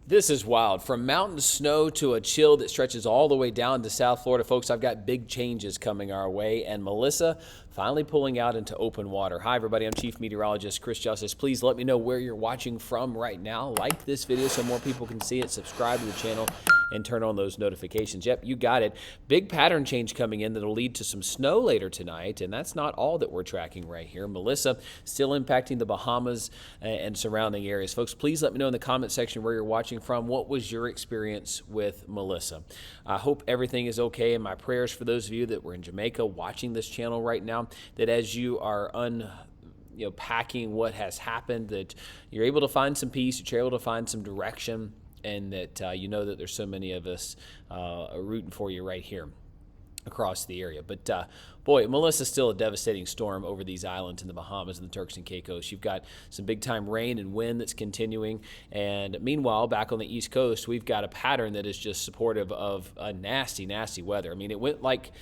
This is wild. From mountain snow to a chill that stretches all the way down to South Florida. Folks, I've got big changes coming our way, and Melissa finally pulling out into open water. Hi, everybody. I'm Chief Meteorologist Chris Justice. Please let me know where you're watching from right now. Like this video so more people can see it. Subscribe to the channel and turn on those notifications. Yep, you got it. Big pattern change coming in that'll lead to some snow later tonight, and that's not all that we're tracking right here. Melissa still impacting the Bahamas and surrounding areas. Folks, please let me know in the comment section where you're watching from. What was your experience with Melissa? I hope everything is okay, and my prayers for those of you that were in Jamaica watching this channel right now, that as you are packing what has happened, that you're able to find some peace, that you're able to find some direction, and that you know that there's so many of us rooting for you right here across the area. But boy, Melissa's still a devastating storm over these islands in the Bahamas and the Turks and Caicos. You've got some big time rain and wind that's continuing, and meanwhile back on the East Coast we've got a pattern that is just supportive of a nasty weather. I mean, it went like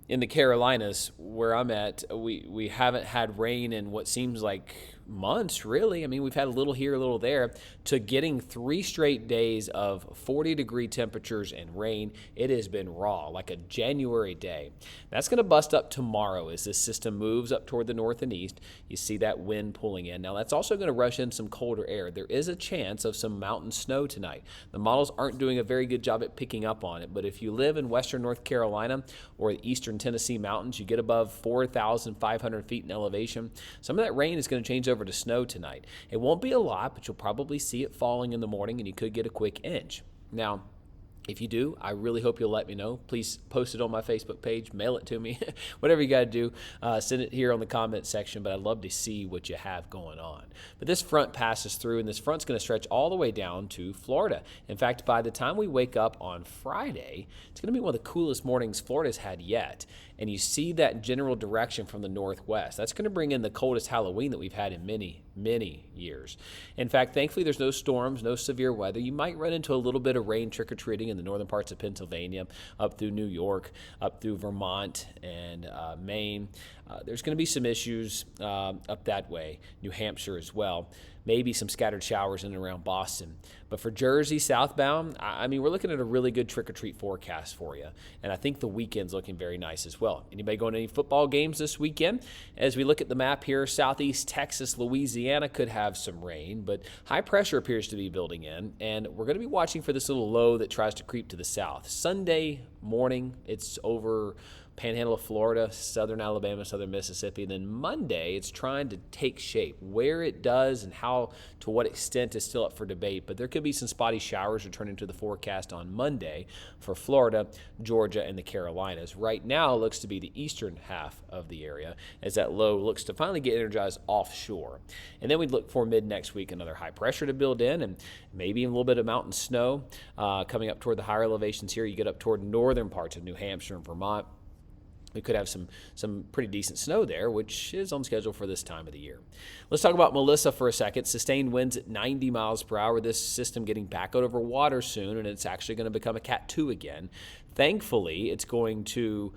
in the Carolinas where I'm at, we haven't had rain in what seems like months, really. I mean, we've had a little here, a little there, to getting 3 straight days of 40-degree temperatures and rain. It has been raw, like a January day. That's going to bust up tomorrow as this system moves up toward the north and east. You see that wind pulling in. Now, that's also going to rush in some colder air. There is a chance of some mountain snow tonight. The models aren't doing a very good job at picking up on it, but if you live in western North Carolina or the eastern Tennessee mountains, you get above 4,500 feet in elevation, some of that rain is going to change over to snow tonight. It won't be a lot, but you'll probably see it falling in the morning, and you could get a quick inch. Now, if you do, I really hope you'll let me know. Please post it on my Facebook page, mail it to me, whatever you got to do. Send it here on the comment section, but I'd love to see what you have going on. But this front passes through, and this front's going to stretch all the way down to Florida. In fact, by the time we wake up on Friday, it's going to be one of the coolest mornings Florida's had yet. And you see that general direction from the northwest. That's going to bring in the coldest Halloween that we've had in many years. In fact, thankfully, there's no storms, no severe weather. You might run into a little bit of rain trick-or-treating in the northern parts of Pennsylvania, up through New York, up through Vermont and Maine. There's going to be some issues up that way, New Hampshire as well. Maybe some scattered showers in and around Boston. But for Jersey, southbound, I mean, we're looking at a really good trick-or-treat forecast for you. And I think the weekend's looking very nice as well. Anybody going to any football games this weekend? As we look at the map here, southeast Texas, Louisiana could have some rain, but high pressure appears to be building in. And we're going to be watching for this little low that tries to creep to the south. Sunday morning, it's over Panhandle of Florida, southern Alabama, southern Mississippi. And then Monday, it's trying to take shape. Where it does and how, to what extent, is still up for debate. But there could be some spotty showers returning to the forecast on Monday for Florida, Georgia, and the Carolinas. Right now, it looks to be the eastern half of the area as that low looks to finally get energized offshore. And then we'd look for mid-next week another high pressure to build in, and maybe a little bit of mountain snow coming up toward the higher elevations here. You get up toward northern parts of New Hampshire and Vermont. We could have some pretty decent snow there, which is on schedule for this time of the year. Let's talk about Melissa for a second. Sustained winds at 90 miles per hour. This system getting back out over water soon, and it's actually going to become a Cat 2 again. Thankfully, it's going to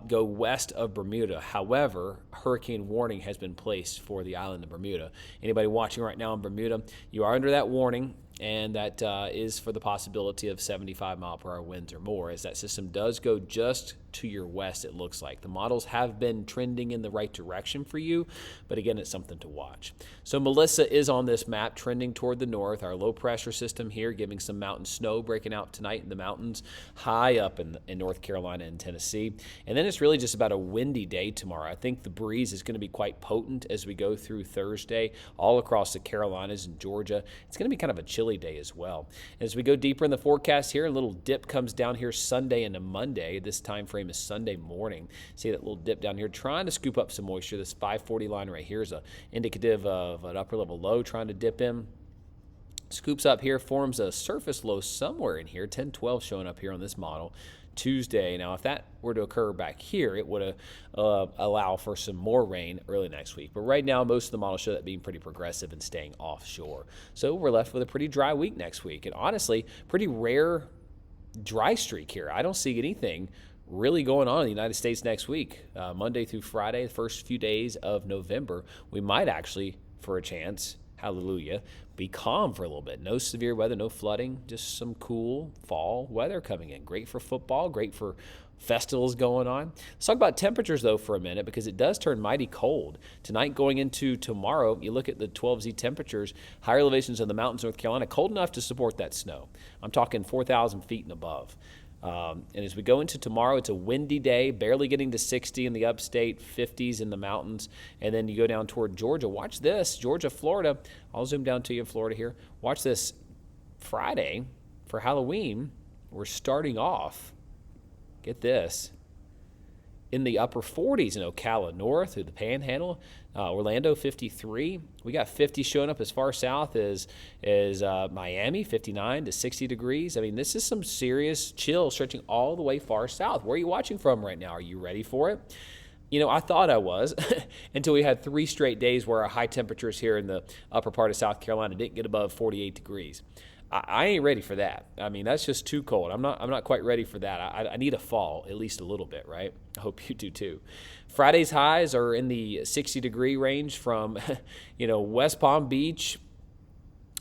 go west of Bermuda. However, hurricane warning has been placed for the island of Bermuda. Anybody watching right now in Bermuda, you are under that warning, and that is for the possibility of 75-mile-per-hour winds or more, as that system does go just to your west, it looks like. The models have been trending in the right direction for you, but again, it's something to watch. So Melissa is on this map, trending toward the north. Our low-pressure system here giving some mountain snow breaking out tonight in the mountains, high up in North Carolina and Tennessee. And then it's really just about a windy day tomorrow. I think the breeze is going to be quite potent as we go through Thursday, all across the Carolinas and Georgia. It's going to be kind of a chilly day as well. As we go deeper in the forecast here, a little dip comes down here Sunday into Monday. This time frame is Sunday morning. See that little dip down here, trying to scoop up some moisture. This 540 line right here is indicative of an upper level low trying to dip in. Scoops up here, forms a surface low somewhere in here, 1012 showing up here on this model. Tuesday. Now, if that were to occur back here, it would allow for some more rain early next week. But right now, most of the models show that being pretty progressive and staying offshore. So we're left with a pretty dry week next week. And honestly, pretty rare dry streak here. I don't see anything really going on in the United States next week. Monday through Friday, the first few days of November, we might actually, for a chance, hallelujah, be calm for a little bit. No severe weather, no flooding, just some cool fall weather coming in. Great for football, great for festivals going on. Let's talk about temperatures, though, for a minute, because it does turn mighty cold. Tonight going into tomorrow, you look at the 12Z temperatures, higher elevations of the mountains of North Carolina, cold enough to support that snow. I'm talking 4,000 feet and above. And as we go into tomorrow, it's a windy day, barely getting to 60 in the upstate, 50s in the mountains. And then you go down toward Georgia. Watch this, Georgia, Florida. I'll zoom down to you in Florida here. Watch this. Friday for Halloween, we're starting off, get this, in the upper 40s in Ocala North through the Panhandle. Orlando, 53. We got 50 showing up as far south as Miami, 59 to 60 degrees. I mean, this is some serious chill stretching all the way far south. Where are you watching from right now? Are you ready for it? I thought I was until we had 3 straight days where our high temperatures here in the upper part of South Carolina didn't get above 48 degrees. I ain't ready for that. I mean, that's just too cold. I'm not quite ready for that. I need a fall, at least a little bit, right? I hope you do too. Friday's highs are in the 60-degree range from, West Palm Beach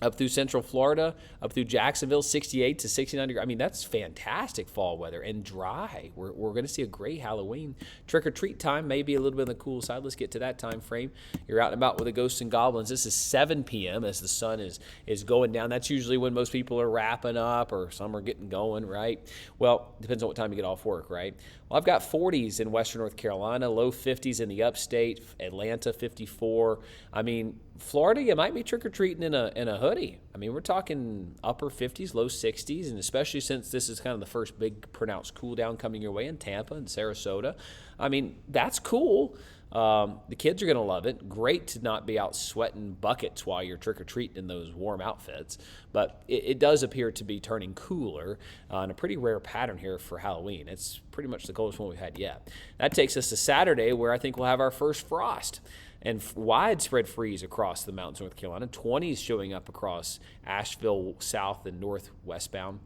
up through Central Florida, up through Jacksonville, 68 to 69 degrees. I mean, that's fantastic fall weather and dry. We're going to see a great Halloween. Trick-or-treat time may be a little bit on the cool side. Let's get to that time frame. You're out and about with the ghosts and goblins. This is 7 p.m. as the sun is going down. That's usually when most people are wrapping up or some are getting going, right? Well, depends on what time you get off work, right? Well, I've got 40s in western North Carolina, low 50s in the upstate, Atlanta 54. I mean, Florida, you might be trick-or-treating in a hoodie. I mean, we're talking upper 50s, low 60s, and especially since this is kind of the first big pronounced cool down coming your way in Tampa and Sarasota. I mean, that's cool. The kids are going to love it. Great to not be out sweating buckets while you're trick-or-treating in those warm outfits. But it does appear to be turning cooler in a pretty rare pattern here for Halloween. It's pretty much the coldest one we've had yet. That takes us to Saturday, where I think we'll have our first frost and widespread freeze across the mountains of North Carolina. 20s showing up across Asheville south and northwestbound.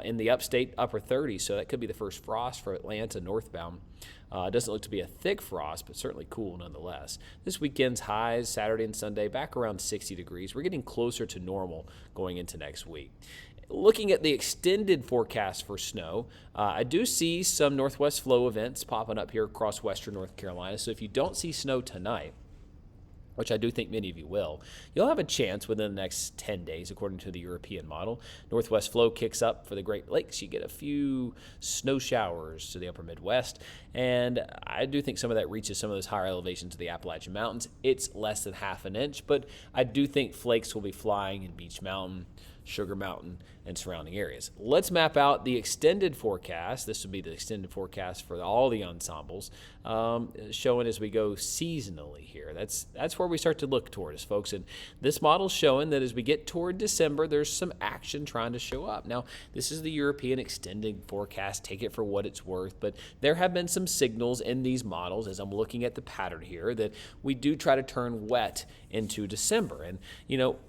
In the upstate, upper 30s, so that could be the first frost for Atlanta northbound. It doesn't look to be a thick frost, but certainly cool nonetheless. This weekend's highs, Saturday and Sunday, back around 60 degrees. We're getting closer to normal going into next week. Looking at the extended forecast for snow, I do see some northwest flow events popping up here across western North Carolina. So if you don't see snow tonight, which I do think many of you will, you'll have a chance within the next 10 days, according to the European model. Northwest flow kicks up for the Great Lakes. You get a few snow showers to the upper Midwest, and I do think some of that reaches some of those higher elevations of the Appalachian Mountains. It's less than half an inch, but I do think flakes will be flying in Beech Mountain, Sugar Mountain, and surrounding areas. Let's map out the extended forecast. This would be the extended forecast for all the ensembles, showing as we go seasonally here. That's where we start to look toward us, folks. And this model's showing that as we get toward December, there's some action trying to show up. Now, this is the European extended forecast. Take it for what it's worth. But there have been some signals in these models, as I'm looking at the pattern here, that we do try to turn wet into December. And,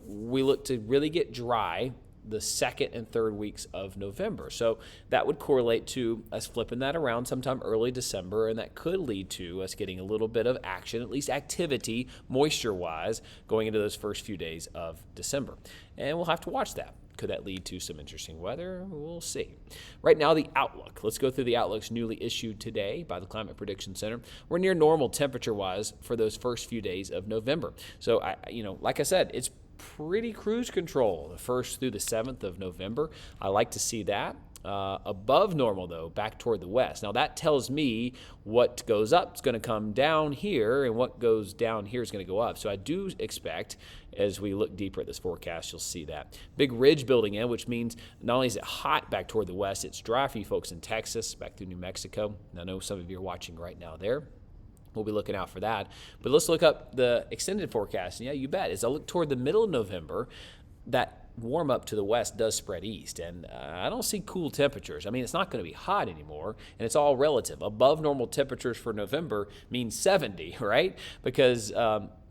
we look to really get dry the second and third weeks of November. So that would correlate to us flipping that around sometime early December, and that could lead to us getting a little bit of action, at least activity, moisture-wise, going into those first few days of December. And we'll have to watch that. Could that lead to some interesting weather? We'll see. Right now, the outlook. Let's go through the outlooks newly issued today by the Climate Prediction Center. We're near normal temperature-wise for those first few days of November. So, like I said, it's pretty cruise control the 1st through the 7th of November. I like to see that. Above normal, though, back toward the west. Now, that tells me what goes up is going to come down here, and what goes down here is going to go up. So I do expect, as we look deeper at this forecast, you'll see that. Big ridge building in, which means not only is it hot back toward the west, it's dry for you folks in Texas, back through New Mexico. And I know some of you are watching right now there. We'll be looking out for that. But let's look up the extended forecast. And yeah, you bet. As I look toward the middle of November, that warm up to the west does spread east, and I don't see cool temperatures. I mean, it's not going to be hot anymore, and it's all relative. Above normal temperatures for November means 70, right? Because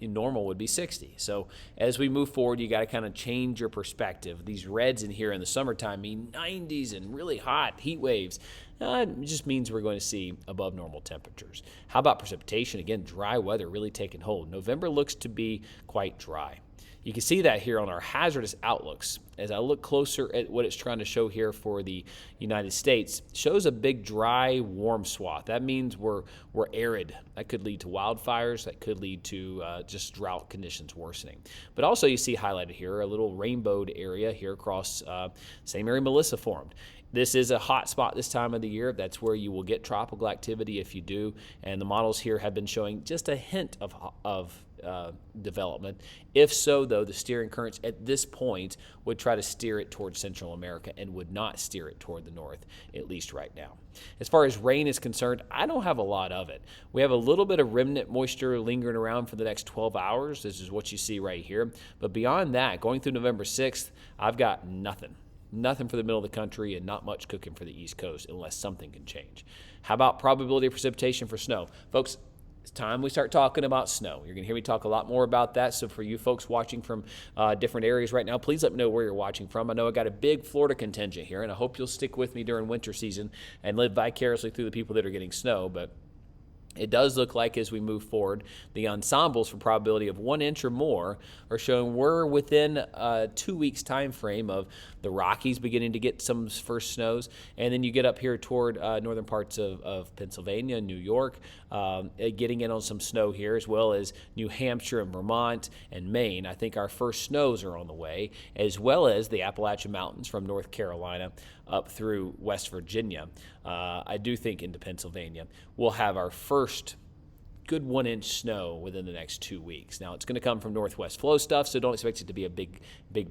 normal would be 60. So as we move forward, you got to kind of change your perspective. These reds in here in the summertime mean 90s and really hot heat waves. It just means we're going to see above normal temperatures. How about precipitation? Again, dry weather really taking hold. November looks to be quite dry. You can see that here on our hazardous outlooks. As I look closer at what it's trying to show here for the United States, it shows a big, dry, warm swath. That means we're arid. That could lead to wildfires. That could lead to just drought conditions worsening. But also you see highlighted here a little rainbowed area here across same area Melissa formed. This is a hot spot this time of the year. That's where you will get tropical activity if you do. And the models here have been showing just a hint of development. If so, though, the steering currents at this point would try to steer it towards Central America and would not steer it toward the north, at least right now. As far as rain is concerned, I don't have a lot of it. We have a little bit of remnant moisture lingering around for the next 12 hours. This is what you see right here. But beyond that, going through November 6th, I've got nothing. Nothing for the middle of the country and not much cooking for the East Coast unless something can change. How about probability of precipitation for snow? Folks, it's time we start talking about snow. You're going to hear me talk a lot more about that. So for you folks watching from different areas right now, please let me know where you're watching from. I know I got a big Florida contingent here, and I hope you'll stick with me during winter season and live vicariously through the people that are getting snow. But it does look like as we move forward, the ensembles for probability of 1 inch or more are showing we're within a 2 weeks time frame of the Rockies beginning to get some first snows. And then you get up here toward northern parts of Pennsylvania, New York, getting in on some snow here, as well as New Hampshire and Vermont and Maine. I think our first snows are on the way, as well as the Appalachian Mountains from North Carolina up through West Virginia. I do think into Pennsylvania, we'll have our first good 1 inch snow within the next 2 weeks. Now, it's going to come from northwest flow stuff, so don't expect it to be a big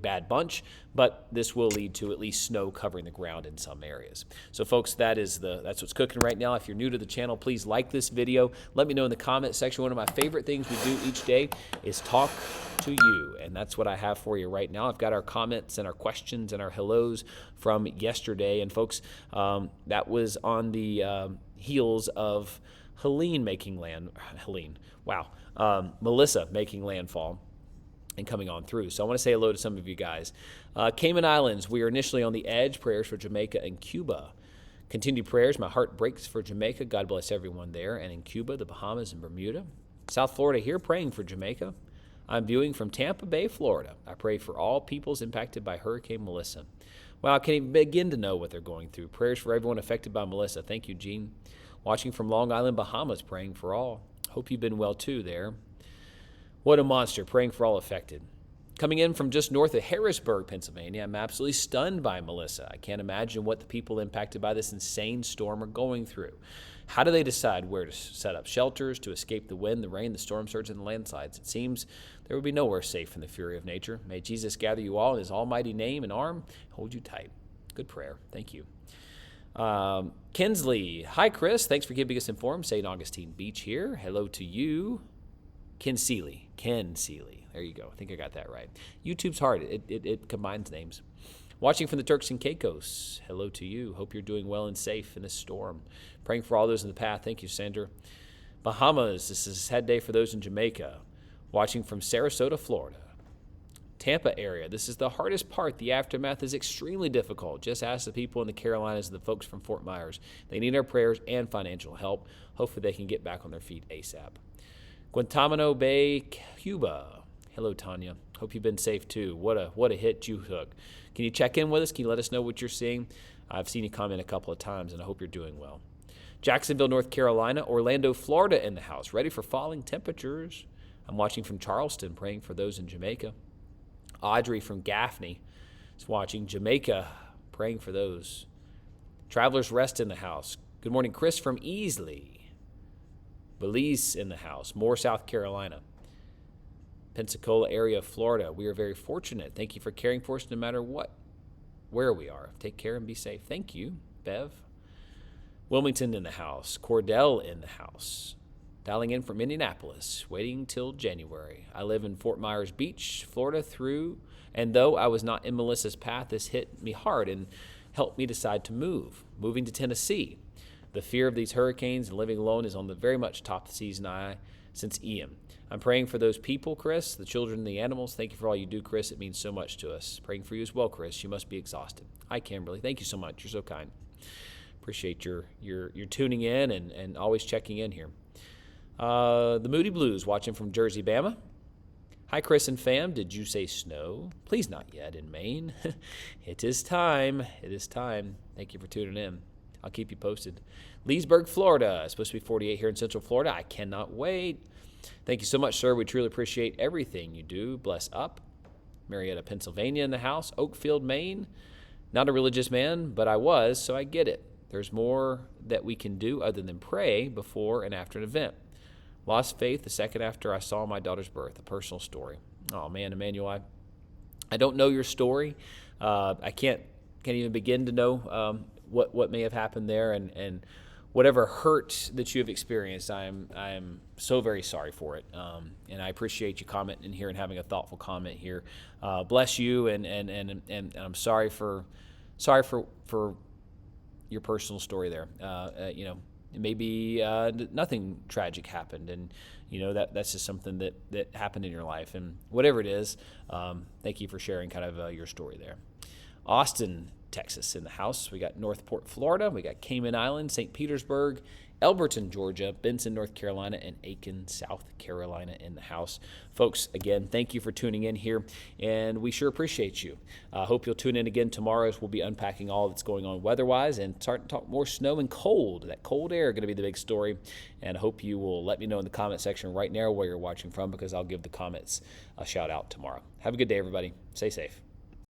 bad bunch, but this will lead to at least snow covering the ground in some areas. So folks, that's what's cooking right now. If you're new to the channel, please like this video. Let me know in the comment section. One of my favorite things we do each day is talk to you, and that's what I have for you right now. I've got our comments and our questions and our hellos from yesterday, and folks, that was on the heels of Melissa making landfall and coming on through. So I want to say hello to some of you guys. Cayman Islands, we are initially on the edge. Prayers for Jamaica and Cuba. Continued prayers. My heart breaks for Jamaica. God bless everyone there. And in Cuba, the Bahamas, and Bermuda. South Florida here, praying for Jamaica. I'm viewing from Tampa Bay, Florida. I pray for all peoples impacted by Hurricane Melissa. Wow, I can't even begin to know what they're going through. Prayers for everyone affected by Melissa. Thank you, Gene. Watching from Long Island, Bahamas, praying for all. Hope you've been well, too, there. What a monster, praying for all affected. Coming in from just north of Harrisburg, Pennsylvania, I'm absolutely stunned by Melissa. I can't imagine what the people impacted by this insane storm are going through. How do they decide where to set up shelters to escape the wind, the rain, the storm surge, and the landslides? It seems there would be nowhere safe from the fury of nature. May Jesus gather you all in his almighty name and arm, hold you tight. Good prayer. Thank you. Kinsley, hi Chris, thanks for keeping us informed. St. Augustine Beach here. Hello to you. Ken Seeley, there you go. I think I got that right. YouTube's hard. It combines names. Watching from the Turks and Caicos. Hello to you. Hope you're doing well and safe in this storm. Praying for all those in the path. Thank you, Sandra. Bahamas. This is a sad day for those in Jamaica. Watching from Sarasota, Florida. Tampa area. This is the hardest part. The aftermath is extremely difficult. Just ask the people in the Carolinas and the folks from Fort Myers. They need our prayers and financial help. Hopefully they can get back on their feet ASAP. Guantanamo Bay, Cuba. Hello, Tanya. Hope you've been safe too. What a hit you took. Can you check in with us? Can you let us know what you're seeing? I've seen you comment a couple of times, and I hope you're doing well. Jacksonville, North Carolina. Orlando, Florida in the house. Ready for falling temperatures. I'm watching from Charleston, praying for those in Jamaica. Audrey from Gaffney is watching. Jamaica, praying for those. Travelers Rest in the house. Good morning, Chris from Easley. Belize in the house. Moore, South Carolina. Pensacola area of Florida. We are very fortunate. Thank you for caring for us no matter where we are. Take care and be safe. Thank you, Bev. Wilmington in the house. Cordell in the house. Dialing in from Indianapolis, waiting till January. I live in Fort Myers Beach, Florida, and though I was not in Melissa's path, this hit me hard and helped me decide to move. Moving to Tennessee. The fear of these hurricanes and living alone is on the very much top of the season since Ian. I'm praying for those people, Chris, the children and the animals. Thank you for all you do, Chris. It means so much to us. Praying for you as well, Chris. You must be exhausted. Hi, Kimberly. Thank you so much. You're so kind. Appreciate your tuning in and always checking in here. The Moody Blues, watching from Jersey, Bama. Hi, Chris and fam. Did you say snow? Please not yet in Maine. It is time. It is time. Thank you for tuning in. I'll keep you posted. Leesburg, Florida. It's supposed to be 48 here in Central Florida. I cannot wait. Thank you so much, sir. We truly appreciate everything you do. Bless up. Marietta, Pennsylvania in the house. Oakfield, Maine. Not a religious man, but I was, so I get it. There's more that we can do other than pray before and after an event. Lost faith the second after I saw my daughter's birth, a personal story. Oh, man, Emmanuel, I don't know your story. I can't even begin to know what may have happened there, and whatever hurt that you have experienced, I am so very sorry for it. And I appreciate you commenting here and having a thoughtful comment here. Bless you, and I'm sorry for your personal story there. Maybe nothing tragic happened, and that's just something that happened in your life, and whatever it is, thank you for sharing kind of your story there. Austin, Texas in the house. We got Northport, Florida. We got Cayman Islands, St. Petersburg, Elberton, Georgia, Benson, North Carolina, and Aiken, South Carolina in the house. Folks, again, thank you for tuning in here, and we sure appreciate you. I hope you'll tune in again tomorrow as we'll be unpacking all that's going on weather-wise and starting to talk more snow and cold. That cold air is going to be the big story, and I hope you will let me know in the comment section right now where you're watching from, because I'll give the comments a shout-out tomorrow. Have a good day, everybody. Stay safe.